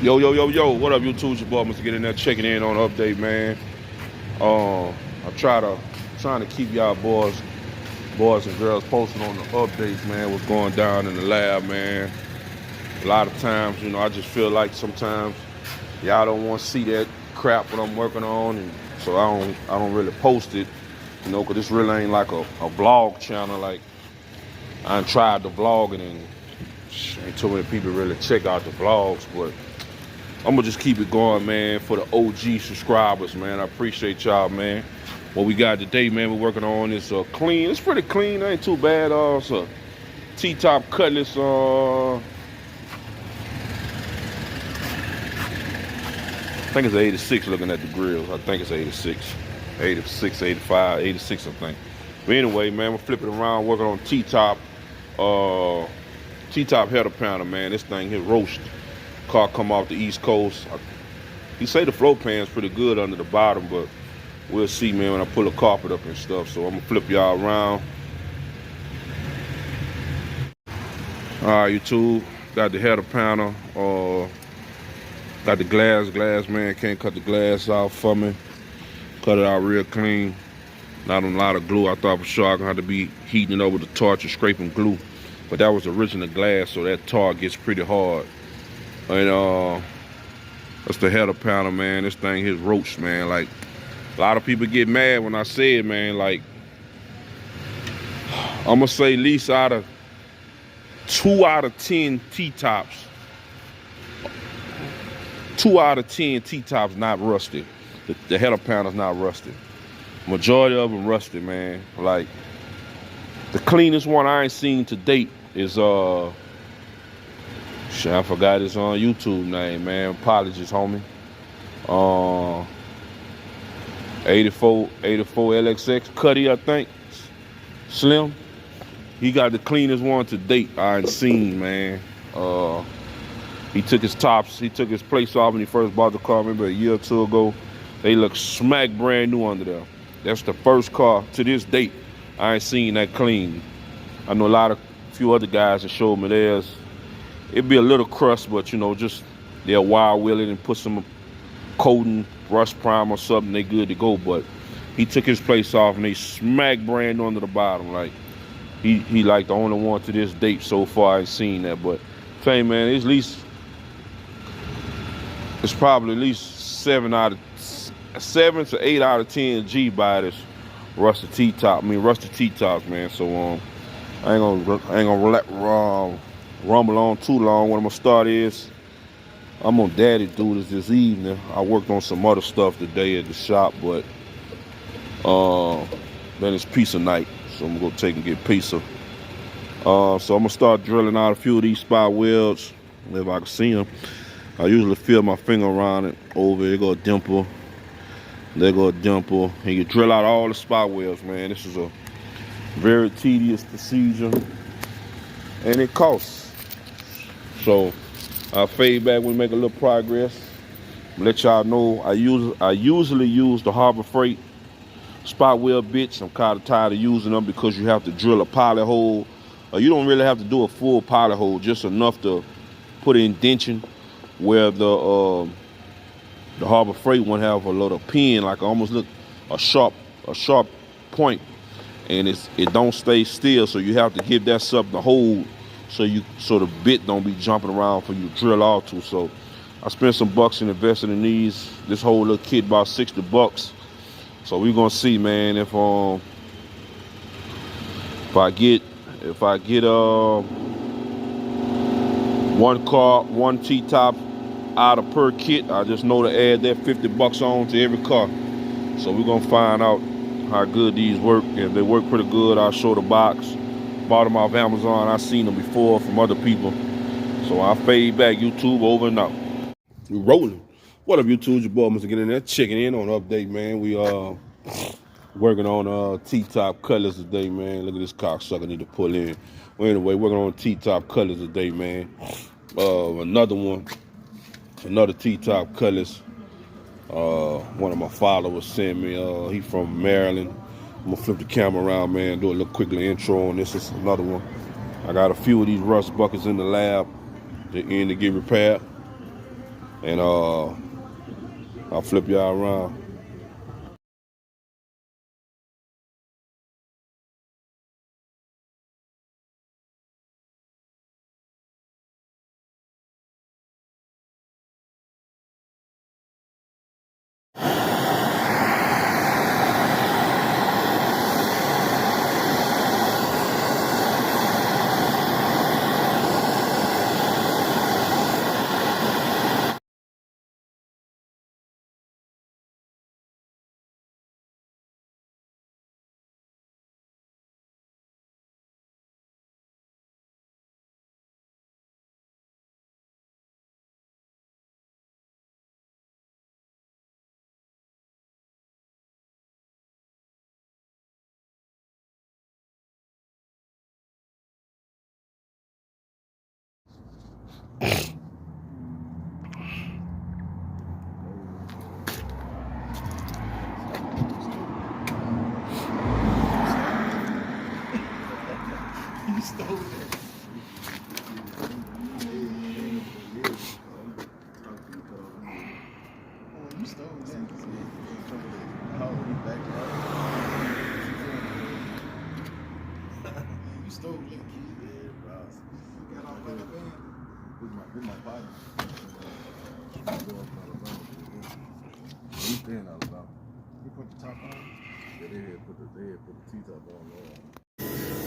Yo, yo, yo, yo, what up, YouTube? It's your boy, Mr. Get in there, checking in on the update, man. I trying to keep y'all boys and girls posted on the updates, man. What's going down in the lab, man. A lot of times, I just feel like sometimes y'all don't want to see that crap what I'm working on, and so I don't really post it, because this really ain't like a vlog channel. Like, I done tried the vlogging and ain't too many people really check out the vlogs, but I'm gonna just keep it going, man, for the OG subscribers, man. I appreciate y'all, man. What we got today, man, we're working on is clean. It's pretty clean, ain't too bad. It's a Ttop cutlass. I think it's 86 looking at the grills. I think it's 86, 85, 86, I think. But anyway, man, we're flipping around, working on Ttop. Ttop header pounder, man. This thing here roast. Car come off the East Coast. He say the floor pan's pretty good under the bottom, but we'll see, man, when I pull the carpet up and stuff. So I'm gonna flip y'all around. All right, YouTube, got the header pounder. Got the glass, man. Can't cut the glass off for me. Cut it out real clean. Not a lot of glue. I thought for sure I'm gonna have to be heating it over the torch and scraping glue, but that was original glass, so that tar gets pretty hard. And that's the header pounder, man. This thing here roast, man. Like, a lot of people get mad when I say it, man. Like, I'm gonna say at least out of 2 out of 10 T-tops, 2 out of 10 T-tops not rusted. The header pounder's not rusted. Majority of them rusted, man. Like, the cleanest one I ain't seen to date is shit, I forgot his on YouTube name, man. Apologies, homie. 84 LXX Cuddy, I think. Slim. He got the cleanest one to date I ain't seen, man. He took his plates off when he first bought the car, remember a year or two ago. They look smack brand new under there. That's the first car to this date I ain't seen that clean. I know a few other guys that showed me theirs. It'd be a little crust, but just they'll wild wheel it and put some coating, rust prime or something, they good to go. But he took his place off and they smack brand new under the bottom. Like, he like the only one to this date so far I ain't seen that. But say, man, it's probably at least 7 to 8 out of 10 G by this rusted T-tops, man. So I ain't gonna rumble on too long. What I'm gonna start is I'm gonna daddy do this evening. I worked on some other stuff today at the shop, but then it's pizza night, so I'm gonna go take and get pizza. So I'm gonna start drilling out a few of these spot welds if I can see them. I usually feel my finger around it. Over there go a dimple, there go a dimple, and you drill out all the spot welds, man. This is a very tedious procedure, and it costs. So I'll fade back when we make a little progress. Let y'all know I usually use the Harbor Freight spot weld bits. I'm kind of tired of using them because you have to drill a pilot hole. You don't really have to do a full pilot hole, just enough to put an indention where the Harbor Freight one have a little pin, like almost look a sharp point, and it don't stay still, so you have to give that something to hold so the bit don't be jumping around for you to drill off to. So I spent some bucks and invested in these. This whole little kit about 60 bucks. So we're gonna see, man, if I get one T-top out of per kit, I just know to add that 50 bucks on to every car. So we're gonna find out how good these work. If they work pretty good, I'll show the box. Bought them off Amazon. I've seen them before from other people. So I'll fade back, YouTube, over and out. We rolling. What up, YouTube? Your boy Mr. Get in there, checking in on the update, man. We working on Ttop cutlass today, man. Look at this cocksucker need to pull in. Well, anyway, working on Ttop cutlass today, man. Another Ttop cutlass. One of my followers sent me. He from Maryland. I'm gonna flip the camera around, man, do a little quickly intro on this. This is another one. I got a few of these rust buckets in the lab. They're in to get repaired. and I'll flip y'all around.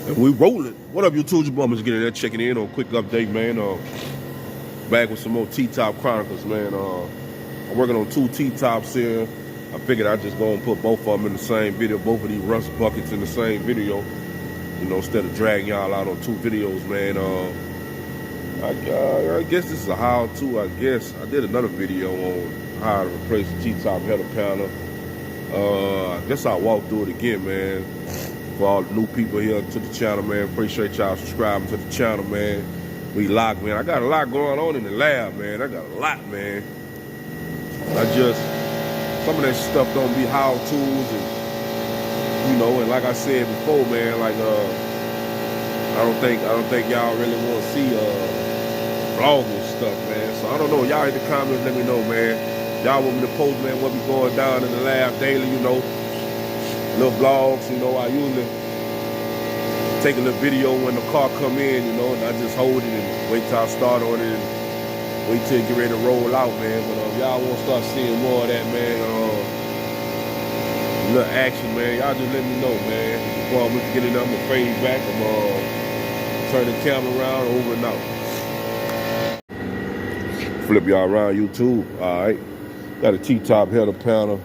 And we rolling. What up, you YouTube bummers? Getting there, checking in on a quick update, man. Back with some more Ttop Chronicles, man. I'm working on 2 Ttops here. I figured I'd just go and put both of them in the same video, both of these rust buckets in the same video, you know, instead of dragging y'all out on 2 videos, man. I guess this is a how-to, I guess. I did another video on how to replace the Ttop header panel. I guess I'll walk through it again, man. For all the new people here to the channel, man, appreciate y'all subscribing to the channel, man. We lock, man. I got a lot going on in the lab, man. I got a lot, man. Some of that stuff don't be how-tos, and you know, and like I said before, man, like I don't think y'all really want to see vlogging stuff, man. So I don't know. Y'all in the comments, let me know, man. Y'all want me to post, man, what be going down in the lab daily, you know. Little vlogs, you know. I usually take a little video when the car come in, you know, and I just hold it and wait till I start on it and wait till it get ready to roll out, man. But y'all want to start seeing more of that, man. Little action, man. Y'all just let me know, man. Before I'm get in there, I'm gonna fade back. I'm turn the camera around, over and out. Flip y'all around YouTube. All right. Got a Ttop header panel.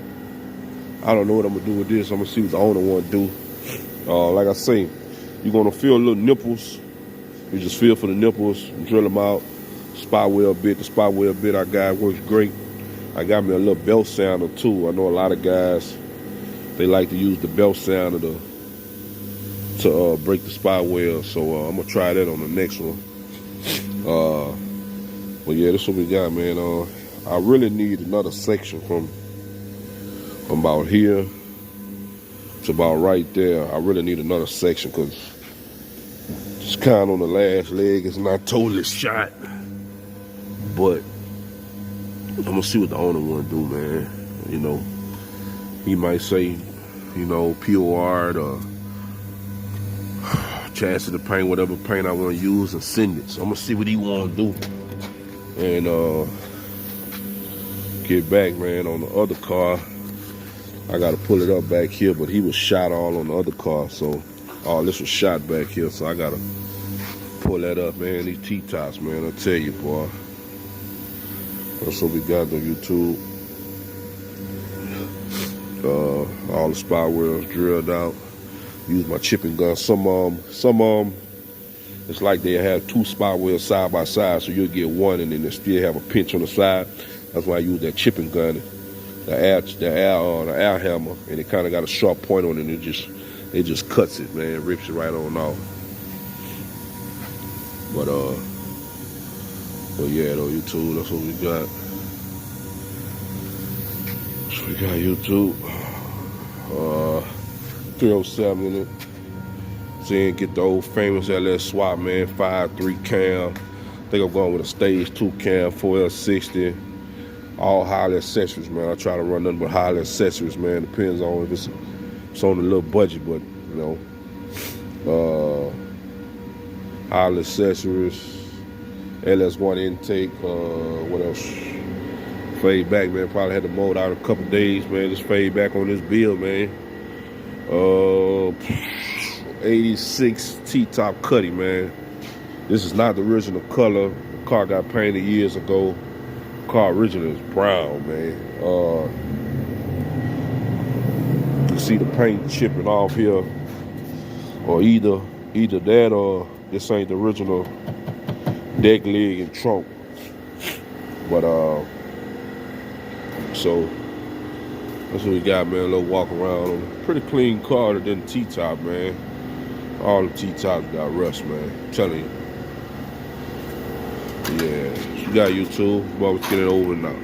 I don't know what I'm gonna do with this. I'm gonna see what the owner want to do. Like I say, you're gonna feel little nipples. You just feel for the nipples, drill them out. Spot wheel bit, the spot wheel bit I got works great. I got me a little belt sounder too. I know a lot of guys, they like to use the belt sounder to break the spot wheel. So I'm gonna try that on the next one. But yeah, this is what we got, man. I really need another section from about here to about right there. I really need another section because it's kind of on the last leg. It's not totally shot, but I'm gonna see what the owner want to do, man. You know, he might say, you know, POR or chance of the paint, whatever paint I want to use, and send it. So I'm gonna see what he want to do, and get back, man. On the other car, I got to pull it up back here, but he was shot all on the other car, so all this was shot back here, so I got to pull that up, man. These Ttops, man, I tell you, boy. That's what we got on YouTube. All the spot wheels drilled out. Use my chipping gun. Some it's like they have 2 spot wheels side by side, so you'll get one and then they still have a pinch on the side. That's why I use that chipping gun, the air hammer, and it kind of got a sharp point on it, and it just cuts it, man. It rips it right on off. But yeah, though, YouTube, that's what we got. So we got YouTube. 307 in it. Then get the old famous LS swap, man. 5.3 cam. I think I'm going with a stage 2 cam, 4L60. all Holler accessories, man. I try to run nothing but Holler accessories, man. Depends on if it's on a little budget, but you know, Holler accessories, LS1 intake. What else? Fade back, man. Probably had to mold out a couple days, man. Just fade back on this build, man. 86 Ttop Cuddy, man. This is not the original color. The car got painted years ago. The car originally is brown, man. You can see the paint chipping off here, or either that or this ain't the original deck leg and trunk. But so that's what we got, man. A little walk around on a pretty clean car than Ttop, man. All the Ttops got rust, man. I'm telling you. Yeah, you got YouTube. But let's get it over now.